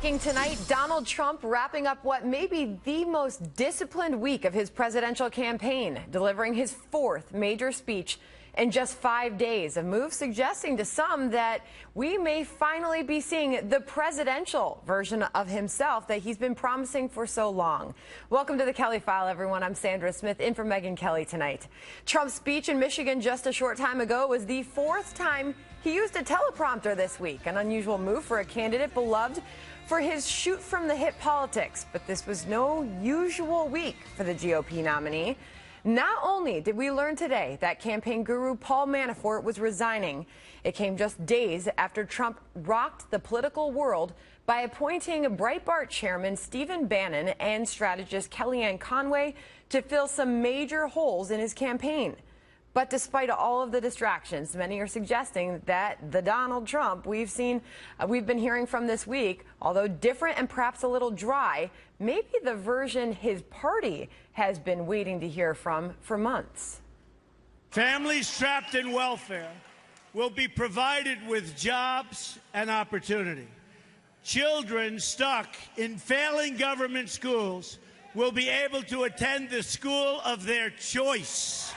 Tonight, Donald Trump wrapping up what may be the most disciplined week of his presidential campaign, delivering his fourth major speech in just 5 days, a move suggesting to some that we may finally be seeing the presidential version of himself that he's been promising for so long. Welcome to the Kelly File, everyone. I'm Sandra Smith, in for Megyn Kelly tonight. Trump's speech in Michigan just a short time ago was the fourth time he used a teleprompter this week, an unusual move for a candidate beloved for his shoot-from-the-hip politics. But this was no usual week for the GOP nominee. Not only did we learn today that campaign guru Paul Manafort was resigning, it came just days after Trump rocked the political world by appointing Breitbart chairman Stephen Bannon and strategist Kellyanne Conway to fill some major holes in his campaign. But despite all of the distractions, many are suggesting that the Donald Trump we've been hearing from this week, although different and perhaps a little dry, may be the version his party has been waiting to hear from for months. Families trapped in welfare will be provided with jobs and opportunity. Children stuck in failing government schools will be able to attend the school of their choice.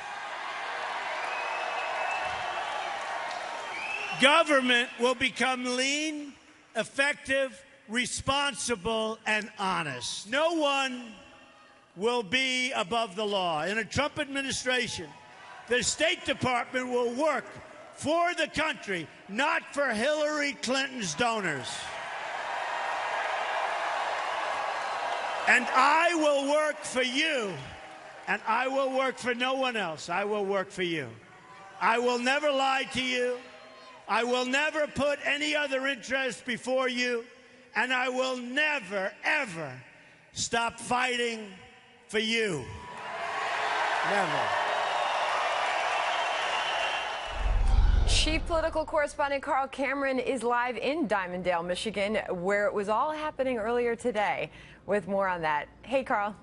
Government will become lean, effective, responsible, and honest. No one will be above the law. In a Trump administration, the State Department will work for the country, not for Hillary Clinton's donors. And I will work for you, and I will work for no one else. I will work for you. I will never lie to you. I will never put any other interest before you, and I will never, ever stop fighting for you. Never. Chief political correspondent Carl Cameron is live in Dimondale, Michigan, where it was all happening earlier today, with more on that. Hey, Carl.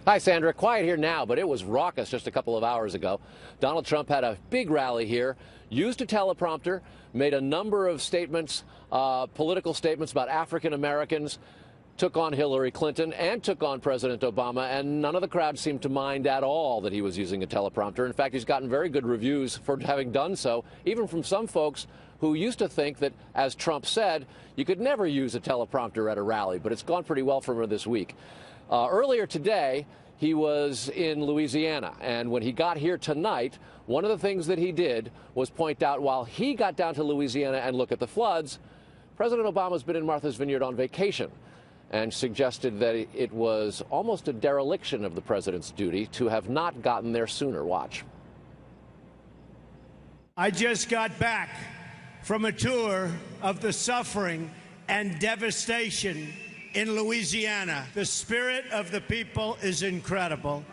Hi, Sandra. Quiet here now, but it was raucous just a couple of hours ago. Donald Trump had a big rally here, used a teleprompter, made a number of statements, political statements about African Americans, took on Hillary Clinton and took on President Obama, and none of the crowd seemed to mind at all that he was using a teleprompter. In fact, he's gotten very good reviews for having done so, even from some folks who used to think that, as Trump said, you could never use a teleprompter at a rally, but it's gone pretty well for him this week. Earlier today, he was in Louisiana, and when he got here tonight, one of the things that he did was point out while he got down to Louisiana and look at the floods, President Obama's been in Martha's Vineyard on vacation, and suggested that it was almost a dereliction of the president's duty to have not gotten there sooner. Watch. I just got back from a tour of the suffering and devastation in Louisiana. The spirit of the people is incredible.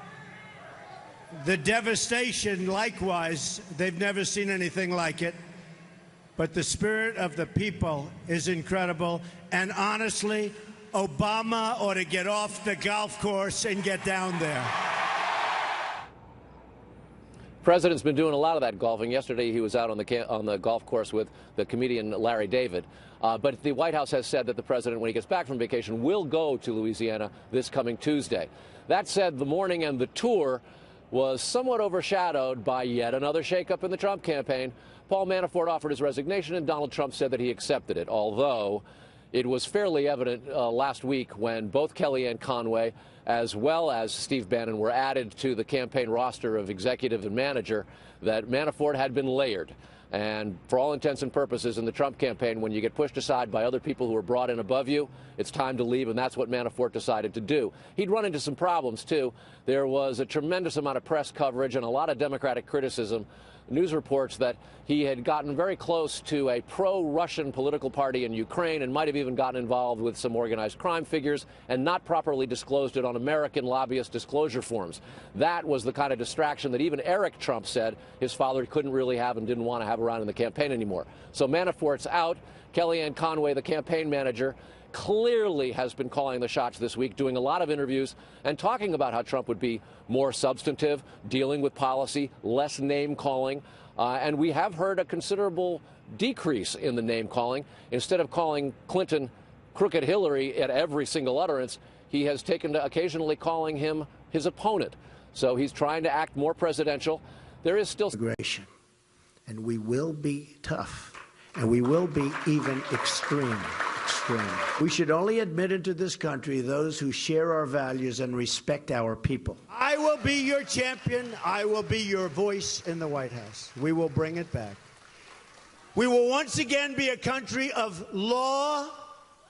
The devastation, likewise, they've never seen anything like it. But the spirit of the people is incredible. And honestly, Obama ought to get off the golf course and get down there. President's been doing a lot of that golfing. Yesterday, he was out on the golf course with the comedian Larry David. But the White House has said that the president, when he gets back from vacation, will go to Louisiana this coming Tuesday. That said, the morning and the tour was somewhat overshadowed by yet another shakeup in the Trump campaign. Paul Manafort offered his resignation, and Donald Trump said that he accepted it, although it was fairly evident last week when both Kellyanne Conway as well as Steve Bannon were added to the campaign roster of executive and manager that Manafort had been layered. And for all intents and purposes in the Trump campaign, when you get pushed aside by other people who are brought in above you, it's time to leave, and that's what Manafort decided to do. He'd run into some problems, too. There was a tremendous amount of press coverage and a lot of Democratic criticism. News reports that he had gotten very close to a pro-Russian political party in Ukraine and might have even gotten involved with some organized crime figures and not properly disclosed it on American lobbyist disclosure forms. That was the kind of distraction that even Eric Trump said his father couldn't really have and didn't want to have around in the campaign anymore. So Manafort's out. Kellyanne Conway, the campaign manager, clearly has been calling the shots this week, doing a lot of interviews and talking about how Trump would be more substantive, dealing with policy, less name-calling. And we have heard a considerable decrease in the name calling. Instead of calling Clinton crooked Hillary at every single utterance, he has taken to occasionally calling him his opponent. So he's trying to act more presidential. There is still immigration, and we will be tough, and we will be even extreme. We should only admit into this country those who share our values and respect our people. I will be your champion. I will be your voice in the White House. We will bring it back. We will once again be a country of law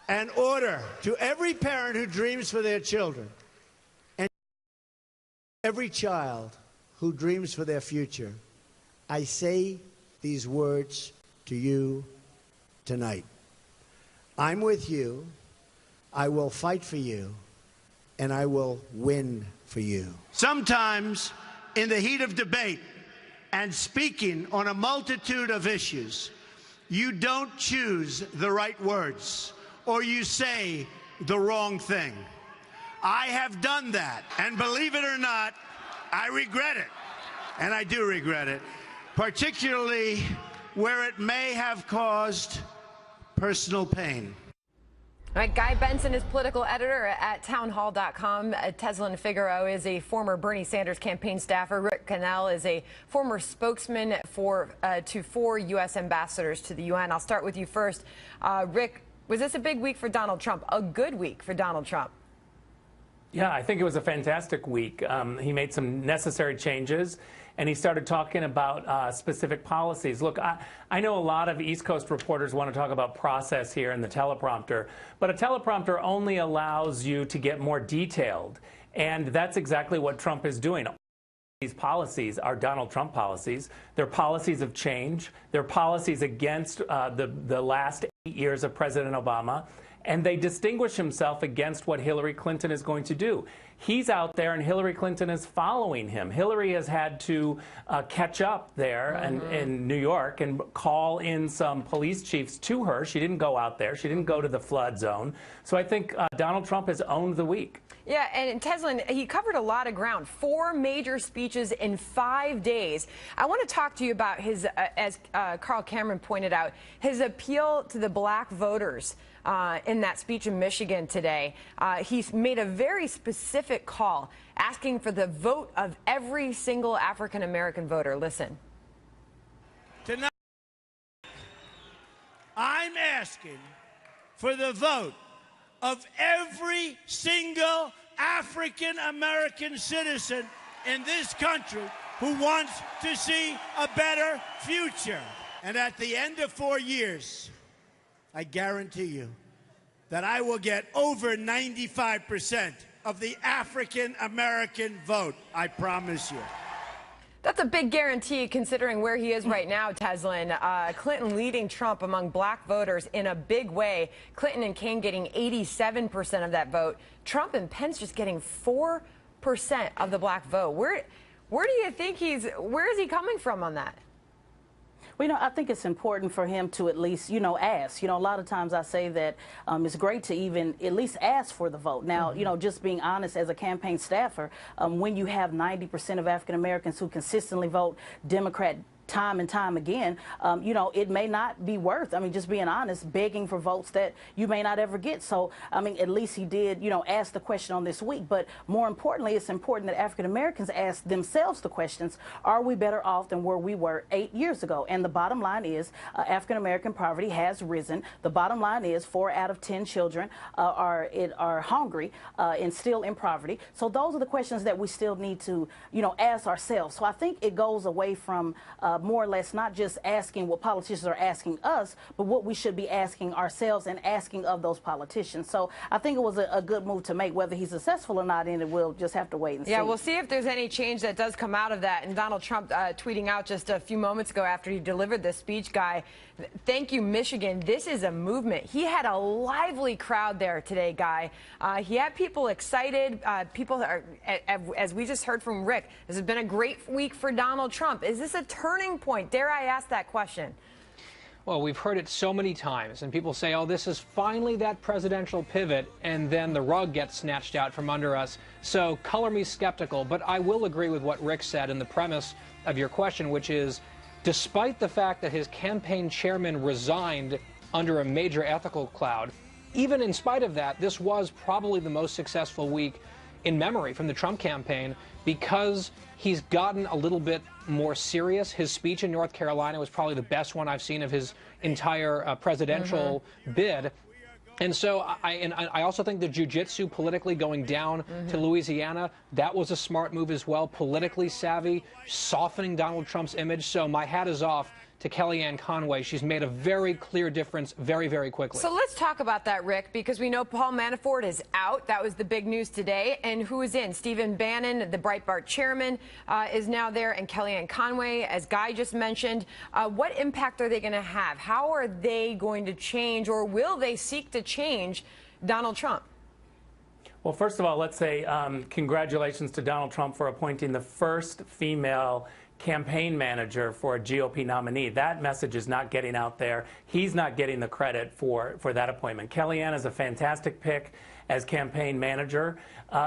and order to every parent who dreams for their children, and every child who dreams for their future. I say these words to you tonight. I'm with you, I will fight for you, and I will win for you. Sometimes, in the heat of debate and speaking on a multitude of issues, you don't choose the right words, or you say the wrong thing. I have done that, and believe it or not, I regret it, and I do regret it, particularly where it may have caused personal pain. All right, Guy Benson is political editor at townhall.com. Teslin Figaro is a former Bernie Sanders campaign staffer. Rick Cannell is a former spokesman to four U.S. ambassadors to the UN. I'll start with you first. Rick, was this a big week for Donald Trump? A good week for Donald Trump? Yeah, I think it was a fantastic week. He made some necessary changes, and he started talking about specific policies. Look, I know a lot of East Coast reporters want to talk about process here in the teleprompter, but a teleprompter only allows you to get more detailed, and that's exactly what Trump is doing. These policies are Donald Trump policies. They're policies of change. They're policies against the last 8 years of President Obama. And they distinguish himself against what Hillary Clinton is going to do. He's out there, and Hillary Clinton is following him. Hillary has had to catch up there in New York and call in some police chiefs to her. She didn't go out there. She didn't go to the flood zone. So I think Donald Trump has owned the week. Yeah, and Teslin, he covered a lot of ground. 4 major speeches in 5 days. I want to talk to you about his, as Carl Cameron pointed out, his appeal to the black voters in that speech in Michigan today. He's made a very specific call, asking for the vote of every single African-American voter. Listen. Tonight, I'm asking for the vote of every single African-American citizen in this country who wants to see a better future. And at the end of 4 years, I guarantee you that I will get over 95% of the African-American vote. I promise you. That's a big guarantee considering where he is right now, Teslin. Clinton leading Trump among black voters in a big way. Clinton and Kaine getting 87% of that vote. Trump and Pence just getting 4% of the black vote. Where do you think where is he coming from on that? Well, I think it's important for him to at least, ask. A lot of times I say that it's great to even at least ask for the vote. Now, just being honest as a campaign staffer, when you have 90% of African Americans who consistently vote Democrat time and time again, it may not be worth, just being honest, begging for votes that you may not ever get. So, at least he did, ask the question on this week. But more importantly, it's important that African Americans ask themselves the questions, are we better off than where we were 8 years ago? And the bottom line is African American poverty has risen. The bottom line is 4 out of 10 children are hungry and still in poverty. So those are the questions that we still need to, ask ourselves. So I think it goes away from more or less not just asking what politicians are asking us, but what we should be asking ourselves and asking of those politicians. So I think it was a good move to make. Whether he's successful or not in it, we'll just have to wait and see. Yeah, we'll see if there's any change that does come out of that. And Donald Trump tweeting out just a few moments ago after he delivered this speech, Guy, thank you, Michigan. This is a movement. He had a lively crowd there today, Guy. He had people excited. People are, as we just heard from Rick, this has been a great week for Donald Trump. Is this a turning point? Dare I ask that question? Well, we've heard it so many times, and people say, oh, this is finally that presidential pivot, and then the rug gets snatched out from under us. So color me skeptical, but I will agree with what Rick said in the premise of your question, which is despite the fact that his campaign chairman resigned under a major ethical cloud, even in spite of that, this was probably the most successful week in memory from the Trump campaign because he's gotten a little bit more serious. His speech in North Carolina was probably the best one I've seen of his entire presidential bid. And so I also think the jiu-jitsu politically going down to Louisiana, that was a smart move as well, politically savvy, softening Donald Trump's image. So my hat is off to Kellyanne Conway. She's made a very clear difference very, very quickly. So let's talk about that, Rick, because we know Paul Manafort is out. That was the big news today. And who is in? Stephen Bannon, the Breitbart chairman, is now there, and Kellyanne Conway, as Guy just mentioned. What impact are they going to have? How are they going to change, or will they seek to change Donald Trump? Well, first of all, let's say congratulations to Donald Trump for appointing the first female campaign manager for a GOP nominee. That message is not getting out there. He's not getting the credit for that appointment. Kellyanne is a fantastic pick as campaign manager.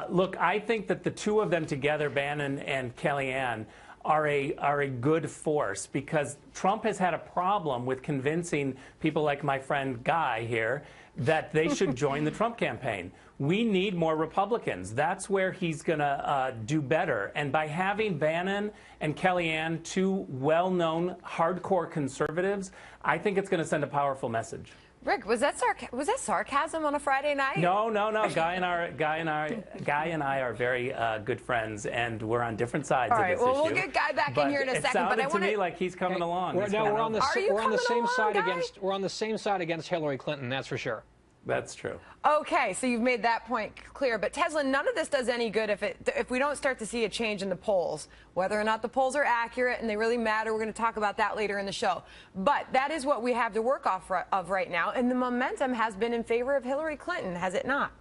Look, I think that the two of them together, Bannon and Kellyanne, are a good force because Trump has had a problem with convincing people like my friend Guy here that they should join the Trump campaign. We need more Republicans. That's where he's going to do better. And by having Bannon and Kellyanne, two well-known hardcore conservatives, I think it's going to send a powerful message. Rick, was that sarcasm on a Friday night? No. Guy and I are very good friends, and we're on different sides of this issue. All right, well, we'll get Guy back in here in a second. But it sounded to me like he's coming along. We're on the same side against Hillary Clinton. That's for sure. That's true. Okay, so you've made that point clear. But Tesla, none of this does any good if we don't start to see a change in the polls. Whether or not the polls are accurate and they really matter, we're going to talk about that later in the show. But that is what we have to work off of right now. And the momentum has been in favor of Hillary Clinton, has it not?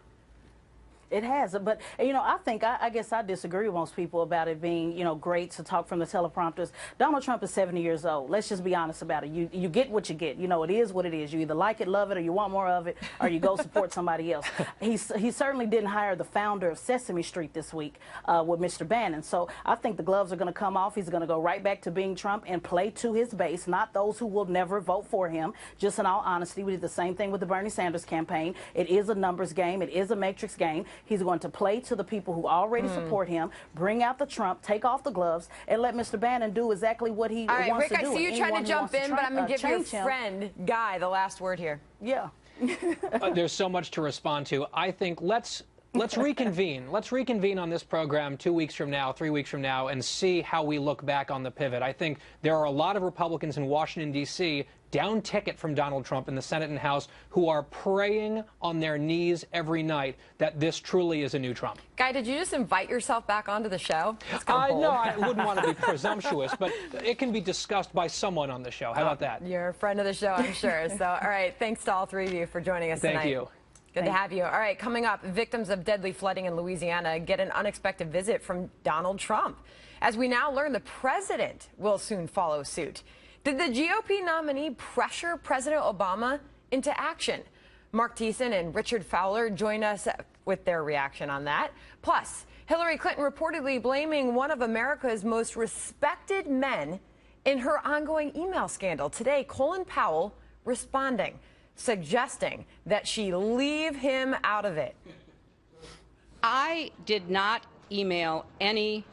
It has, but I guess I disagree with most people about it being, great to talk from the teleprompters. Donald Trump is 70 years old. Let's just be honest about it. You get what you get. It is what it is. You either like it, love it, or you want more of it, or you go support somebody else. He certainly didn't hire the founder of Sesame Street this week with Mr. Bannon. So I think the gloves are going to come off. He's going to go right back to being Trump and play to his base, not those who will never vote for him. Just in all honesty, we did the same thing with the Bernie Sanders campaign. It is a numbers game. It is a matrix game. He's going to play to the people who already support him, bring out the Trump, take off the gloves, and let Mr. Bannon do exactly what he wants Rick, to do. I see you trying to jump in, but I'm going to give your friend, Guy, the last word here. Yeah. There's so much to respond to. I think let's reconvene. Let's reconvene on this program 2 weeks from now, 3 weeks from now, and see how we look back on the pivot. I think there are a lot of Republicans in Washington, D.C., down ticket from Donald Trump in the Senate and House, who are praying on their knees every night that this truly is a new Trump. Guy, did you just invite yourself back onto the show? No, I wouldn't want to be presumptuous, but it can be discussed by someone on the show. How about that? You're a friend of the show, I'm sure. So, all right, thanks to all three of you for joining us tonight. Thank you. Good to have you. All right, coming up, victims of deadly flooding in Louisiana get an unexpected visit from Donald Trump. As we now learn, the president will soon follow suit. Did the GOP nominee pressure President Obama into action? Mark Thiessen and Richard Fowler join us with their reaction on that. Plus, Hillary Clinton reportedly blaming one of America's most respected men in her ongoing email scandal. Today, Colin Powell responding, suggesting that she leave him out of it. I did not email any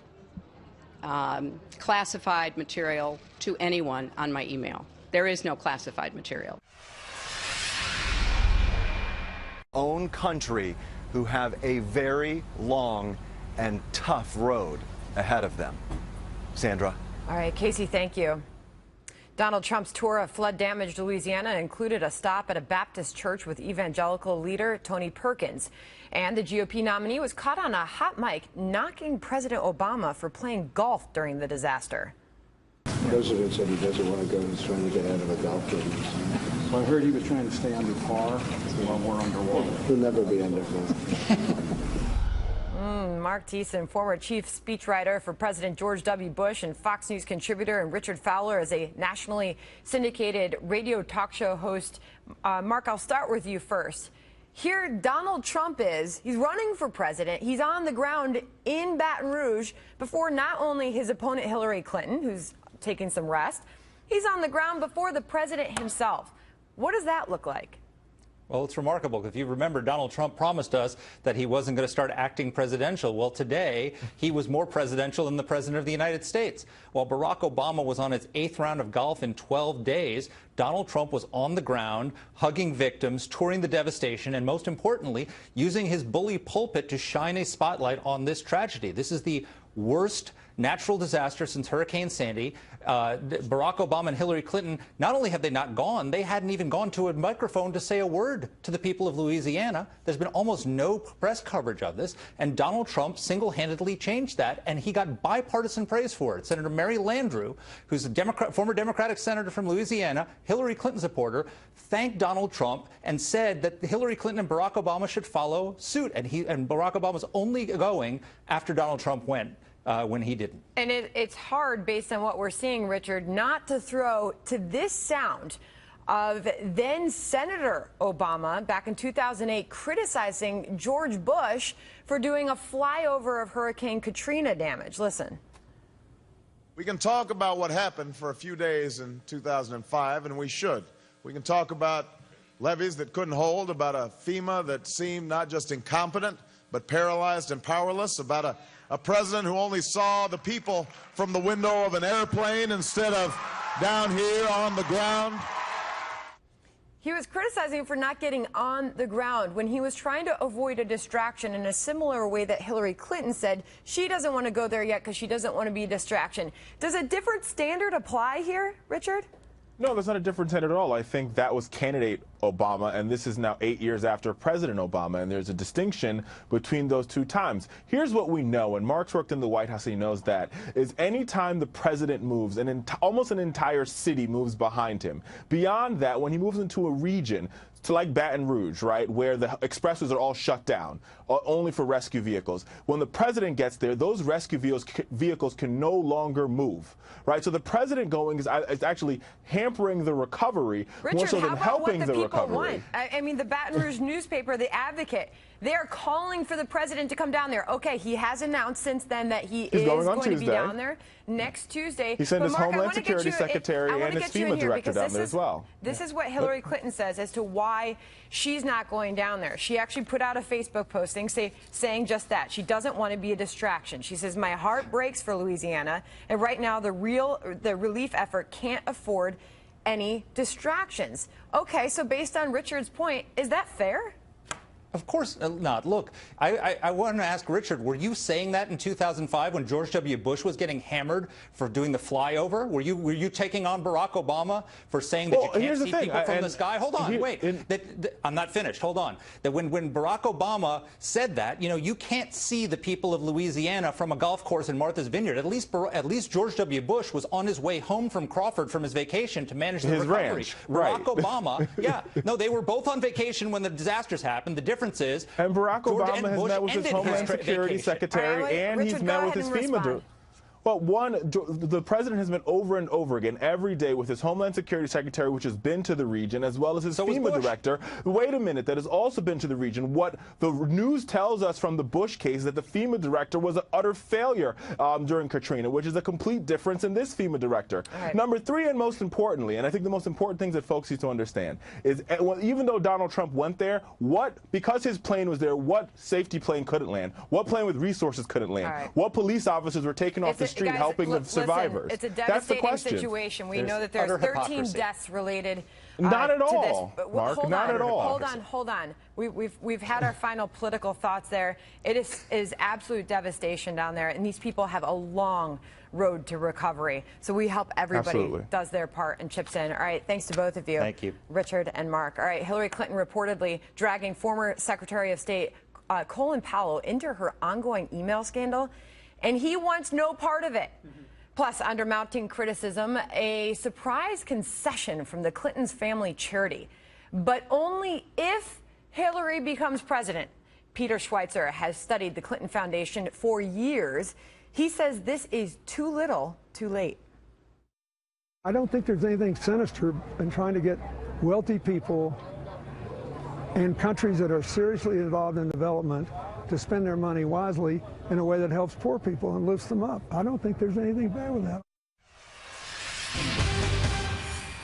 classified material to anyone on my email. There is no classified material. Own country who have a very long and tough road ahead of them. Sandra. All right, Casey, thank you. Donald Trump's tour of flood-damaged Louisiana included a stop at a Baptist church with evangelical leader Tony Perkins. And the GOP nominee was caught on a hot mic knocking President Obama for playing golf during the disaster. The president said he doesn't want to go. He's trying to get out of a golf game. Well, I heard he was trying to stay under par while we're underwater. He'll never be under par. Mark Thiessen, former chief speechwriter for President George W. Bush and Fox News contributor, and Richard Fowler is a nationally syndicated radio talk show host. Mark, I'll start with you first. Here Donald Trump he's running for president. He's on the ground in Baton Rouge before not only his opponent Hillary Clinton, who's taking some rest, He's on the ground before the president himself. What does that look like? Well, it's remarkable. If you remember, Donald Trump promised us that he wasn't going to start acting presidential. Well, today, he was more presidential than the President of the United States. While Barack Obama was on his 8th round of golf in 12 days, Donald Trump was on the ground, hugging victims, touring the devastation, and most importantly, using his bully pulpit to shine a spotlight on this tragedy. This is the worst natural disaster since Hurricane Sandy. Barack Obama and Hillary Clinton, not only have they not gone, they hadn't even gone to a microphone to say a word to the people of Louisiana. There's been almost no press coverage of this, and Donald Trump single-handedly changed that, and he got bipartisan praise for it. Senator Mary Landrieu, who's a former Democratic senator from Louisiana, Hillary Clinton supporter, thanked Donald Trump and said that Hillary Clinton and Barack Obama should follow suit, and Barack Obama's only going after Donald Trump went. When he didn't. And it's hard, based on what we're seeing, Richard, not to throw to this sound of then Senator Obama back in 2008 criticizing George Bush for doing a flyover of Hurricane Katrina damage. Listen. We can talk about what happened for a few days in 2005, and we should. We can talk about levees that couldn't hold, about a FEMA that seemed not just incompetent, but paralyzed and powerless, about a president who only saw the people from the window of an airplane instead of down here on the ground. He was criticizing him for not getting on the ground when he was trying to avoid a distraction in a similar way that Hillary Clinton said she doesn't want to go there yet because she doesn't want to be a distraction. Does a different standard apply here, Richard? No, that's not a different standard at all. I think that was candidate Obama, and this is now 8 years after President Obama, and there's a distinction between those two times. Here's what we know, and Mark's worked in the White House, and he knows that, is any time the president moves, almost an entire city moves behind him. Beyond that, when he moves into a region, to like Baton Rouge, right, where the expressways are all shut down, only for rescue vehicles. When the president gets there, those rescue vehicles can no longer move, right? So the president going is actually hampering the recovery more so than helping the recovery. I mean, the Baton Rouge newspaper, The Advocate, they're calling for the president to come down there. Okay, he has announced since then that he is going to be down there next Tuesday. He sent his Homeland Security Secretary and his FEMA director down there as well. This is what Hillary Clinton says as to why she's not going down there. She actually put out a Facebook posting saying just that. She doesn't want to be a distraction. She says, my heart breaks for Louisiana, and right now the relief effort can't afford any distractions. Okay, so based on Richard's point, is that fair? Of course not. Look, I want to ask Richard, were you saying that in 2005 when George W. Bush was getting hammered for doing the flyover? Were you taking on Barack Obama for saying that you can't see people from the sky? Hold on, wait. I'm not finished. Hold on. That when Barack Obama said that, you can't see the people of Louisiana from a golf course in Martha's Vineyard. At least George W. Bush was on his way home from Crawford from his vacation to manage the recovery. Ranch, Barack Obama, yeah, no, they were both on vacation when the disasters happened. The difference is, and Barack Obama has met with his Homeland Security Secretary, and he's met with his FEMA director. Well, the president has been over and over again every day with his Homeland Security Secretary, which has been to the region, as well as his FEMA director. Wait a minute, that has also been to the region. What the news tells us from the Bush case is that the FEMA director was an utter failure during Katrina, which is a complete difference in this FEMA director. Right. Number three, and most importantly, and I think the most important things that folks need to understand, is even though Donald Trump went there, because his plane was there, what safety plane couldn't land? What plane with resources couldn't land? Right. What police officers were taken off the street helping the survivors? It's a devastating situation. We know that there's 13 deaths related not at to all, this. Mark, not at all. Hold on. We've had our final political thoughts there. It is absolute devastation down there, and these people have a long road to recovery. So we hope everybody does their part and chips in. All right, thanks to both of you. Thank you. Richard and Mark. All right, Hillary Clinton reportedly dragging former Secretary of State Colin Powell into her ongoing email scandal, and he wants no part of it. Plus, under mounting criticism, a surprise concession from the Clintons' family charity, but only if Hillary becomes president. Peter Schweitzer has studied the Clinton Foundation for years. He says this is too little, too late. I don't think there's anything sinister in trying to get wealthy people and countries that are seriously involved in development to spend their money wisely in a way that helps poor people and lifts them up. I don't think there's anything bad with that.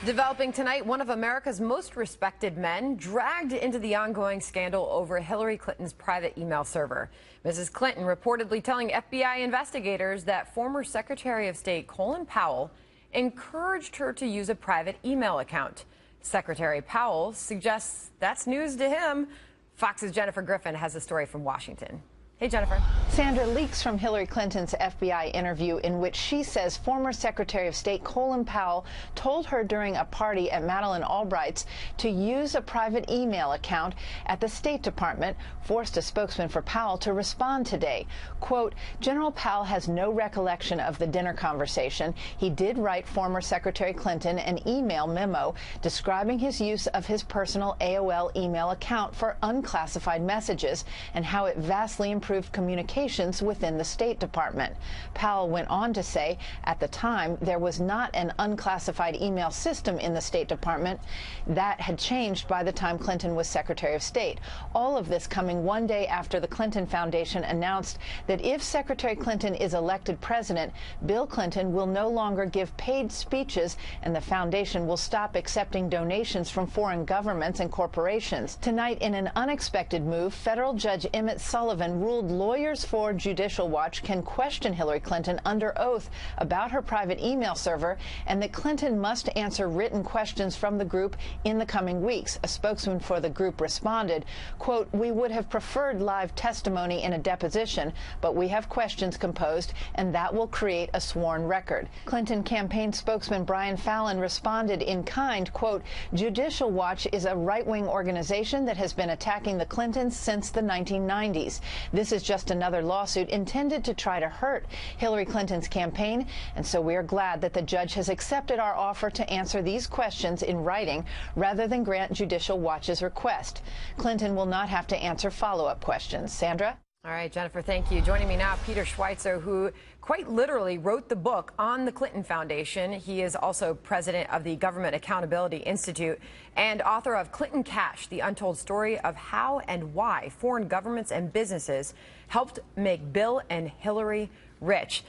Developing tonight, one of America's most respected men dragged into the ongoing scandal over Hillary Clinton's private email server. Mrs. Clinton reportedly telling FBI investigators that former Secretary of State Colin Powell encouraged her to use a private email account. Secretary Powell suggests that's news to him. Fox's Jennifer Griffin has a story from Washington. Hey, Jennifer. Sandra, leaks from Hillary Clinton's FBI interview in which she says former Secretary of State Colin Powell told her during a party at Madeleine Albright's to use a private email account at the State Department, forced a spokesman for Powell to respond today. Quote, General Powell has no recollection of the dinner conversation. He did write former Secretary Clinton an email memo describing his use of his personal AOL email account for unclassified messages and how it vastly improved communications within the State Department. Powell went on to say, at the time, there was not an unclassified email system in the State Department. That had changed by the time Clinton was Secretary of State. All of this coming one day after the Clinton Foundation announced that if Secretary Clinton is elected president, Bill Clinton will no longer give paid speeches and the foundation will stop accepting donations from foreign governments and corporations. Tonight, in an unexpected move, federal Judge Emmett Sullivan ruled lawyers for Judicial Watch can question Hillary Clinton under oath about her private email server and that Clinton must answer written questions from the group in the coming weeks. A spokesman for the group responded, quote, we would have preferred live testimony in a deposition, but we have questions composed and that will create a sworn record. Clinton campaign spokesman Brian Fallon responded in kind, quote, Judicial Watch is a right-wing organization that has been attacking the Clintons since the 1990s. This is just another lawsuit intended to try to hurt Hillary Clinton's campaign, and so we are glad that the judge has accepted our offer to answer these questions in writing rather than grant Judicial Watch's request. Clinton will not have to answer follow-up questions. Sandra? All right, Jennifer, thank you. Joining me now, Peter Schweitzer, who quite literally wrote the book on the Clinton Foundation. He is also president of the Government Accountability Institute and author of Clinton Cash, the untold story of how and why foreign governments and businesses helped make Bill and Hillary rich.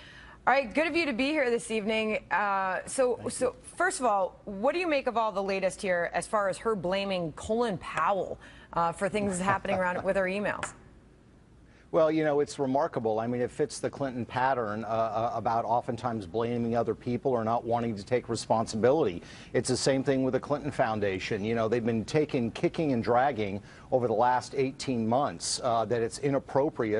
All right, good of you to be here this evening. So first of all, what do you make of all the latest here as far as her blaming Colin Powell for things happening around with her emails? Well, you know, it's remarkable. I mean, it fits the Clinton pattern about oftentimes blaming other people or not wanting to take responsibility. It's the same thing with the Clinton Foundation. You know, they've been kicking and dragging over the last 18 months that it's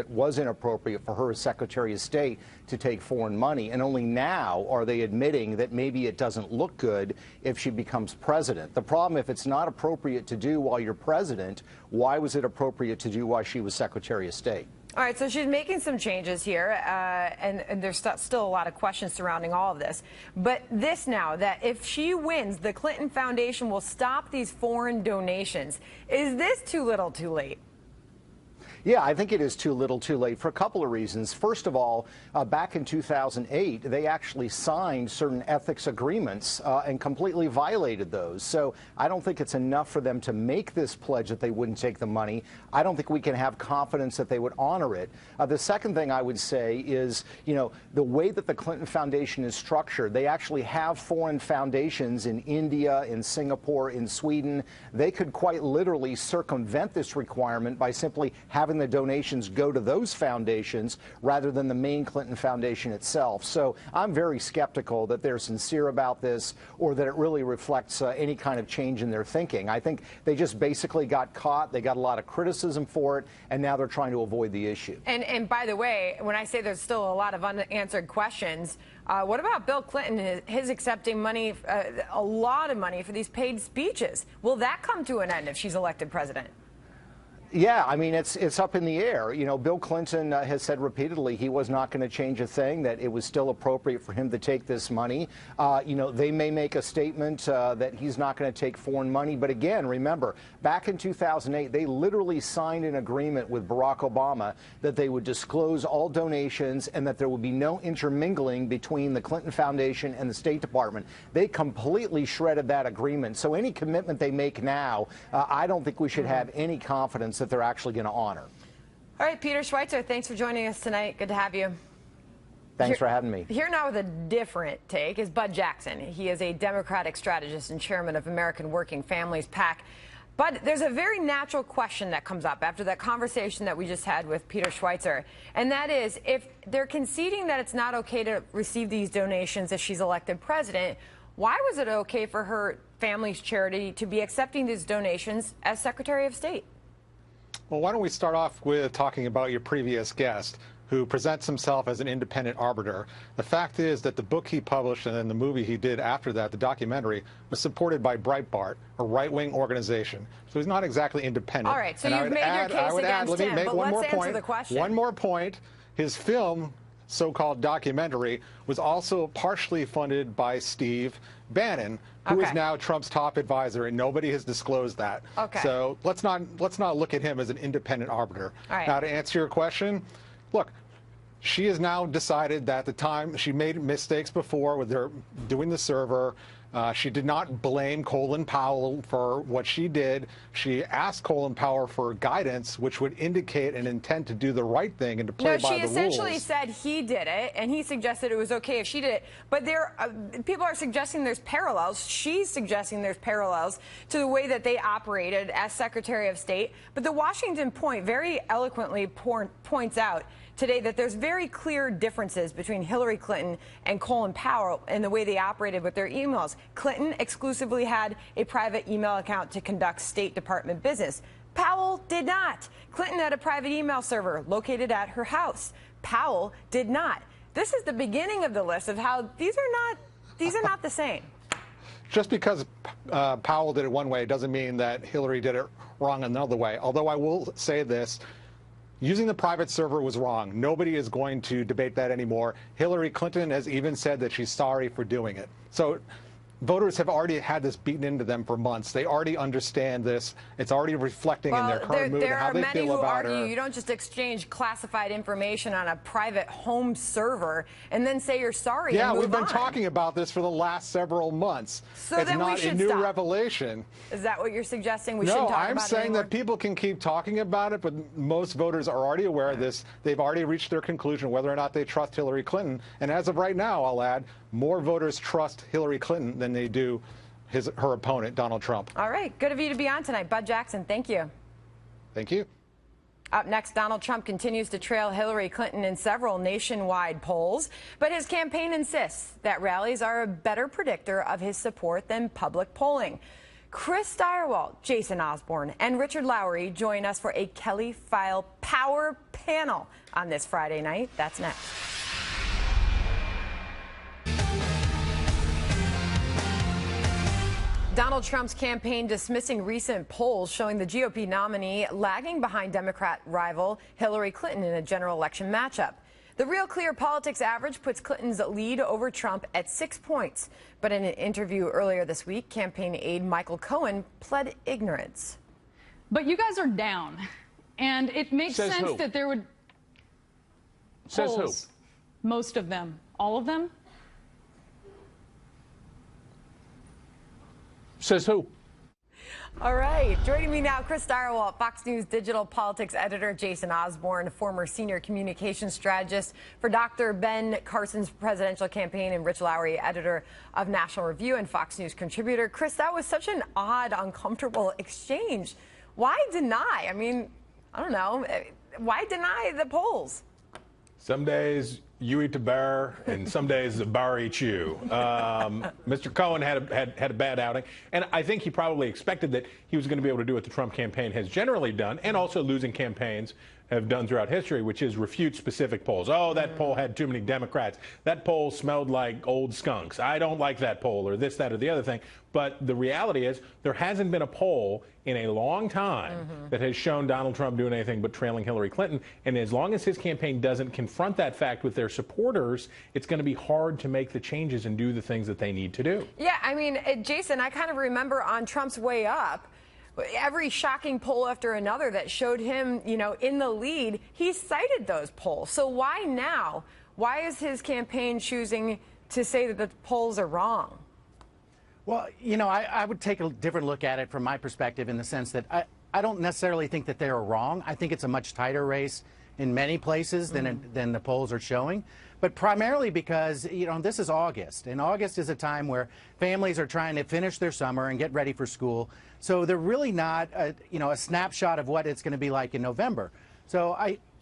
was inappropriate for her as Secretary of State to take foreign money. And only now are they admitting that maybe it doesn't look good if she becomes president. The problem, if it's not appropriate to do while you're president, why was it appropriate to do while she was Secretary of State? All right, so she's making some changes here, and there's still a lot of questions surrounding all of this. But this now, that if she wins, the Clinton Foundation will stop these foreign donations. Is this too little too late? Yeah, I think it is too little too late for a couple of reasons. First of all, back in 2008, they actually signed certain ethics agreements and completely violated those. So I don't think it's enough for them to make this pledge that they wouldn't take the money. I don't think we can have confidence that they would honor it. The second thing I would say is, you know, the way that the Clinton Foundation is structured, they actually have foreign foundations in India, in Singapore, in Sweden. They could quite literally circumvent this requirement by simply having the donations go to those foundations rather than the main Clinton Foundation itself. So I'm very skeptical that they're sincere about this or that it really reflects any kind of change in their thinking. I think they just basically got caught. They got a lot of criticism for it, and now they're trying to avoid the issue. And by the way, when I say there's still a lot of unanswered questions, what about Bill Clinton, his accepting money, a lot of money for these paid speeches? Will that come to an end if she's elected president? Yeah, I mean, it's up in the air. You know, Bill Clinton has said repeatedly he was not going to change a thing, that it was still appropriate for him to take this money. You know, they may make a statement that he's not going to take foreign money. But again, remember, back in 2008, they literally signed an agreement with Barack Obama that they would disclose all donations and that there would be no intermingling between the Clinton Foundation and the State Department. They completely shredded that agreement. So any commitment they make now, I don't think we should have any confidence that they're actually going to honor. All right, Peter Schweitzer, thanks for joining us tonight. Good to have you. Thanks for having me. Here now with a different take is Bud Jackson. He is a Democratic strategist and chairman of American Working Families PAC. But there's a very natural question that comes up after that conversation that we just had with Peter Schweitzer, and that is, if they're conceding that it's not okay to receive these donations if she's elected president, why was it okay for her family's charity to be accepting these donations as Secretary of State? Well, why don't we start off with talking about your previous guest, who presents himself as an independent arbiter. The fact is that the book he published and then the movie he did after that, the documentary, was supported by Breitbart, a right-wing organization. So he's not exactly independent. All right, so you've made your case against him, but let's answer the question. One more point. His film, so-called documentary, was also partially funded by Steve Bannon, who is now Trump's top advisor, and nobody has disclosed that. Okay. So let's not look at him as an independent arbiter. All right. Now, to answer your question, look, she has now decided that the time she made mistakes before with her doing the server. She did not blame Colin Powell for what she did. She asked Colin Powell for guidance, which would indicate an intent to do the right thing and to play by the rules. No, she essentially said he did it, and he suggested it was okay if she did it. But people are suggesting there's parallels. She's suggesting there's parallels to the way that they operated as Secretary of State. But the Washington Point very eloquently points out today that there's very clear differences between Hillary Clinton and Colin Powell in the way they operated with their emails. Clinton exclusively had a private email account to conduct State Department business. Powell did not. Clinton had a private email server located at her house. Powell did not. This is the beginning of the list of how these are not the same. Just because Powell did it one way doesn't mean that Hillary did it wrong another way. Although I will say this. Using the private server was wrong. Nobody is going to debate that anymore. Hillary Clinton has even said that she's sorry for doing it. So voters have already had this beaten into them for months. They already understand this. It's already reflecting in their current mood and how they feel about her. You don't just exchange classified information on a private home server and then say you're sorry. Yeah, and move we've been on. talking about this for the last several months. So it's then not we should a new stop. revelation. Is that what you're suggesting? We shouldn't talk about it I'm saying anymore? that people can keep talking about it, but most voters are already aware of this. They've already reached their conclusion whether or not they trust Hillary Clinton. And as of right now, I'll add, more voters trust Hillary Clinton than they do her opponent, Donald Trump. All right. Good of you to be on tonight. Bud Jackson, thank you. Thank you. Up next, Donald Trump continues to trail Hillary Clinton in several nationwide polls, but his campaign insists that rallies are a better predictor of his support than public polling. Chris Stirewalt, Jason Osborne, and Richard Lowry join us for a Kelly File Power panel on this Friday night. That's next. Donald Trump's campaign dismissing recent polls showing the GOP nominee lagging behind Democrat rival Hillary Clinton in a general election matchup. The Real Clear Politics average puts Clinton's lead over Trump at 6 points. But in an interview earlier this week, campaign aide Michael Cohen pled ignorance. But you guys are down, and it makes sense that there would... Says polls, who? most of them. All of them? Says who? All right. Joining me now, Chris Stirewalt, Fox News digital politics editor, Jason Osborne, former senior communications strategist for Dr. Ben Carson's presidential campaign, and Rich Lowry, editor of National Review and Fox News contributor. Chris, that was such an odd, uncomfortable exchange. Why deny? I mean, I don't know. Why deny the polls? Some days you eat the bear, and some days the bear eats you. Mr. Cohen had a bad outing, and I think he probably expected that he was going to be able to do what the Trump campaign has generally done, and also losing campaigns have done throughout history, which is refute specific polls. Oh, that poll had too many Democrats. That poll smelled like old skunks. I don't like that poll, or this, that, or the other thing. But the reality is there hasn't been a poll in a long time that has shown Donald Trump doing anything but trailing Hillary Clinton. And as long as his campaign doesn't confront that fact with their supporters, it's going to be hard to make the changes and do the things that they need to do. Yeah, I mean, Jason, I kind of remember on Trump's way up, every shocking poll after another that showed him, in the lead, he cited those polls. So why now? Why is his campaign choosing to say that the polls are wrong? Well, I would take a different look at it from my perspective in the sense that I don't necessarily think that they're wrong. I think it's a much tighter race in many places than the polls are showing. But primarily because, this is August, and August is a time where families are trying to finish their summer and get ready for school. So they're really not, a snapshot of what it's going to be like in November. So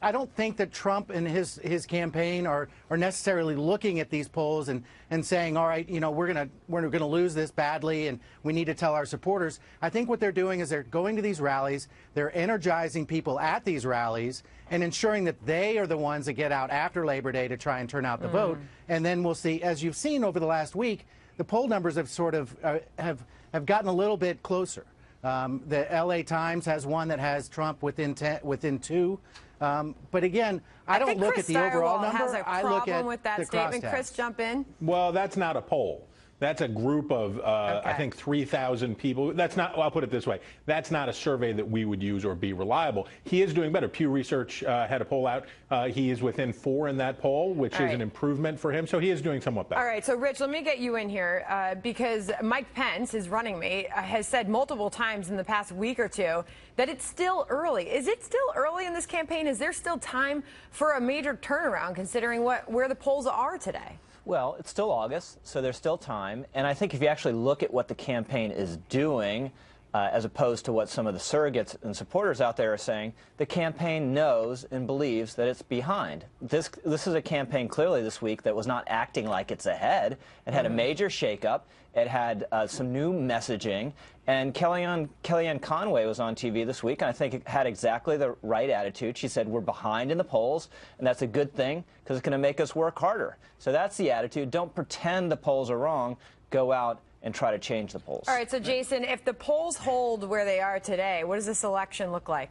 I don't think that Trump and his campaign are necessarily looking at these polls and saying, all right, we're gonna lose this badly and we need to tell our supporters. I think what they're doing is they're going to these rallies, they're energizing people at these rallies and ensuring that they are the ones that get out after Labor Day to try and turn out the vote. And then we'll see, as you've seen over the last week, the poll numbers have sort of have gotten a little bit closer. The LA Times has one that has Trump within 2. But again, I don't look at the overall number. Has a I look at with that the statement. crosstabs. Chris, jump in. Well, that's not a poll. That's a group of, I think, 3,000 people. That's not, well, I'll put it this way. That's not a survey that we would use or be reliable. He is doing better. Pew Research had a poll out. He is within 4 in that poll, which is an improvement for him. So he is doing somewhat better. All right. So, Rich, let me get you in here because Mike Pence, his running mate, has said multiple times in the past week or two that it's still early. Is it still early in this campaign? Is there still time for a major turnaround considering where the polls are today? Well, it's still August, so there's still time. And I think if you actually look at what the campaign is doing, as opposed to what some of the surrogates and supporters out there are saying, the campaign knows and believes that it's behind. This is a campaign clearly this week that was not acting like it's ahead. It had a major shakeup. It had some new messaging. And Kellyanne Conway was on TV this week, and I think it had exactly the right attitude. She said, we're behind in the polls, and that's a good thing because it's going to make us work harder. So that's the attitude. Don't pretend the polls are wrong. Go out and try to change the polls. All right, so Jason, if the polls hold where they are today, what does this election look like?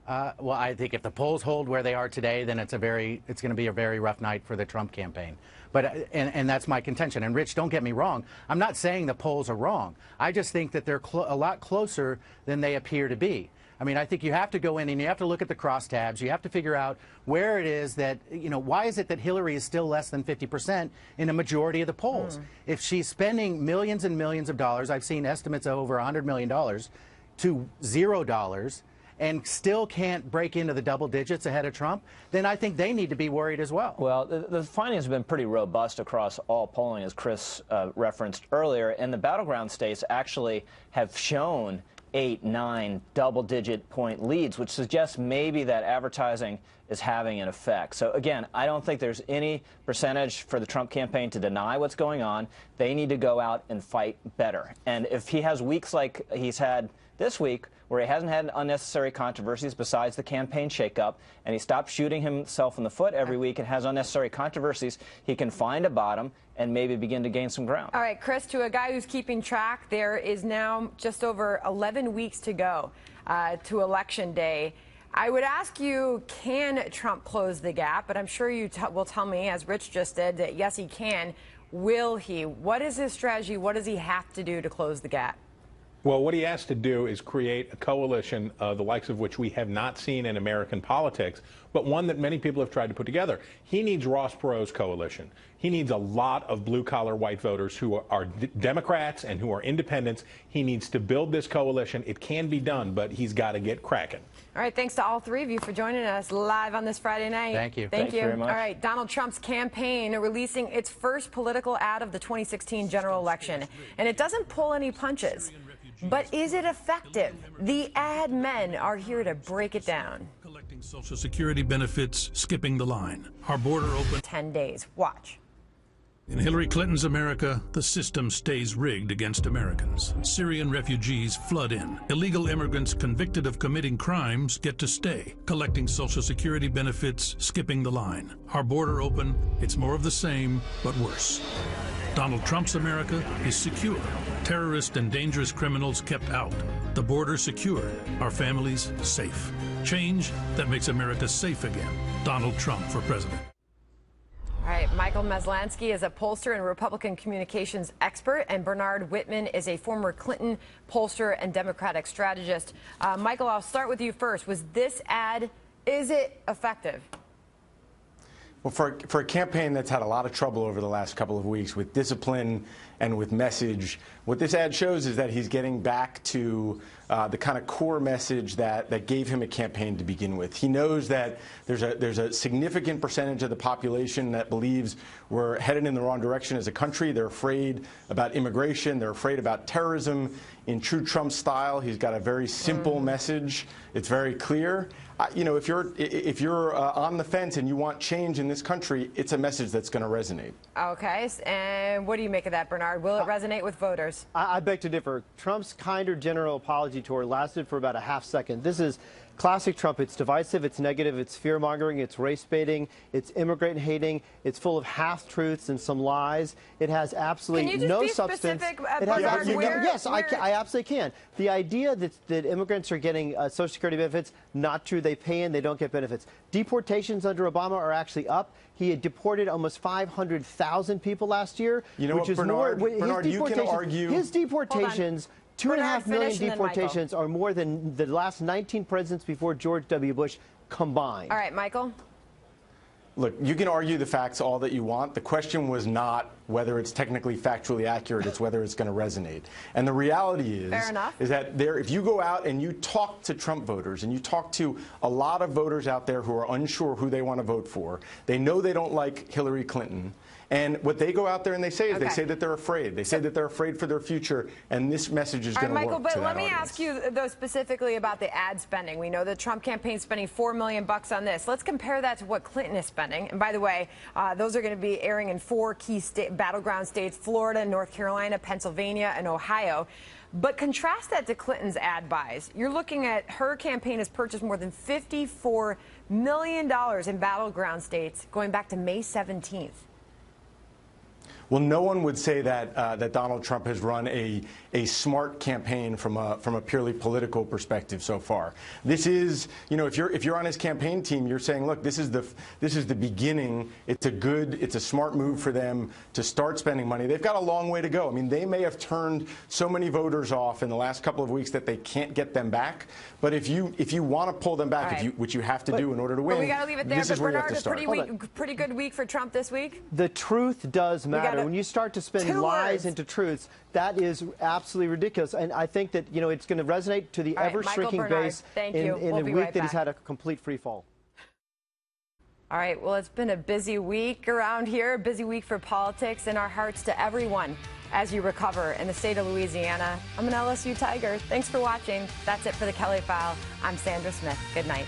Well, I think if the polls hold where they are today, then it's going to be a very rough night for the Trump campaign. But and that's my contention. And Rich, don't get me wrong. I'm not saying the polls are wrong. I just think that they're a lot closer than they appear to be. I mean, I think you have to go in and you have to look at the crosstabs. You have to figure out where it is that, why is it that Hillary is still less than 50% in a majority of the polls? If she's spending millions and millions of dollars, I've seen estimates of over $100 million, to $0, and still can't break into the double digits ahead of Trump, then I think they need to be worried as well. Well, the findings have been pretty robust across all polling, as Chris referenced earlier, and the battleground states actually have shown 8, 9 double-digit point leads, which suggests maybe that advertising is having an effect. So again, I don't think there's any percentage for the Trump campaign to deny what's going on. They need to go out and fight better. And if he has weeks like he's had this week, where he hasn't had unnecessary controversies besides the campaign shakeup, and he stopped shooting himself in the foot every week and has unnecessary controversies, he can find a bottom and maybe begin to gain some ground. All right, Chris, to a guy who's keeping track, there is now just over 11 weeks to go to Election Day. I would ask you, can Trump close the gap? But I'm sure you will tell me, as Rich just did, that yes, he can. Will he? What is his strategy? What does he have to do to close the gap? Well, what he has to do is create a coalition, the likes of which we have not seen in American politics, but one that many people have tried to put together. He needs Ross Perot's coalition. He needs a lot of blue-collar white voters who are Democrats and who are independents. He needs to build this coalition. It can be done, but he's got to get cracking. All right, thanks to all three of you for joining us live on this Friday night. Thank you. Thank you very much. All right, Donald Trump's campaign releasing its first political ad of the 2016 general election, and it doesn't pull any punches. But is it effective? The ad men are here to break it down. Collecting Social Security benefits, skipping the line. Our border open 10 days. Watch. In Hillary Clinton's America, the system stays rigged against Americans. Syrian refugees flood in. Illegal immigrants convicted of committing crimes get to stay. Collecting Social Security benefits, skipping the line. Our border open, it's more of the same, but worse. Donald Trump's America is secure. Terrorists and dangerous criminals kept out. The border secure. Our families safe. Change that makes America safe again. Donald Trump for president. All right, Michael Maslansky is a pollster and Republican communications expert, and Bernard Whitman is a former Clinton pollster and Democratic strategist. Michael, I'll start with you first. Was this ad, is it effective? Well, for a campaign that's had a lot of trouble over the last couple of weeks with discipline and with message, what this ad shows is that he's getting back to the kind of core message that gave him a campaign to begin with. He knows that there's a significant percentage of the population that believes we're headed in the wrong direction as a country. They're afraid about immigration. They're afraid about terrorism. In true Trump style, he's got a very simple message. It's very clear. You know, if you're on the fence and you want change in this country, it's a message that's going to resonate. Okay, and what do you make of that, Bernard? Will it resonate with voters? I beg to differ. Trump's kinder general apology tour lasted for about a half second. This is classic Trump. It's divisive, it's negative, it's fear-mongering, it's race-baiting, it's immigrant-hating, it's full of half-truths and some lies. It has absolutely no substance. Can you just be specific, Bernard? Yes, I absolutely can. The idea that immigrants are getting Social Security benefits, not true. They pay in, they don't get benefits. Deportations under Obama are actually up. He had deported almost 500,000 people last year, you know which is Bernard, more. Bernard, you can argue. His deportations. 2.5 million deportations are more than the last 19 presidents before George W. Bush combined. All right, Michael. Look, you can argue the facts all that you want. The question was not whether it's technically factually accurate, it's whether it's going to resonate. And the reality is that if you go out and you talk to Trump voters and you talk to a lot of voters out there who are unsure who they want to vote for, they know they don't like Hillary Clinton. And what they go out there and they say is they say that they're afraid. They say that they're afraid for their future, and this message is going to work. Michael, but let me audience. ask you, though, specifically about the ad spending. We know the Trump campaign spending $4 million on this. Let's compare that to what Clinton is spending. And by the way, those are going to be airing in 4 key battleground states: Florida, North Carolina, Pennsylvania, and Ohio. But contrast that to Clinton's ad buys. You're looking at her campaign has purchased more than $54 million in battleground states going back to May 17th. Well, no one would say that that Donald Trump has run a smart campaign from a purely political perspective so far. This is, you know, if you're on his campaign team, you're saying, look, this is the beginning. It's a smart move for them to start spending money. They've got a long way to go. I mean, they may have turned so many voters off in the last couple of weeks that they can't get them back. But if you want to pull them back, which you have to do in order to win, we got to leave it there. This is where you have to start. Pretty good week for Trump this week. The truth does matter. When you start to spin lies into truths, that is absolutely ridiculous. And I think that, you know, it's going to resonate to the ever-shrinking base in a week that has had a complete free fall. All right, well, it's been a busy week around here, a busy week for politics, and our hearts to everyone as you recover in the state of Louisiana. I'm an LSU Tiger. Thanks for watching. That's it for the Kelly File. I'm Sandra Smith. Good night.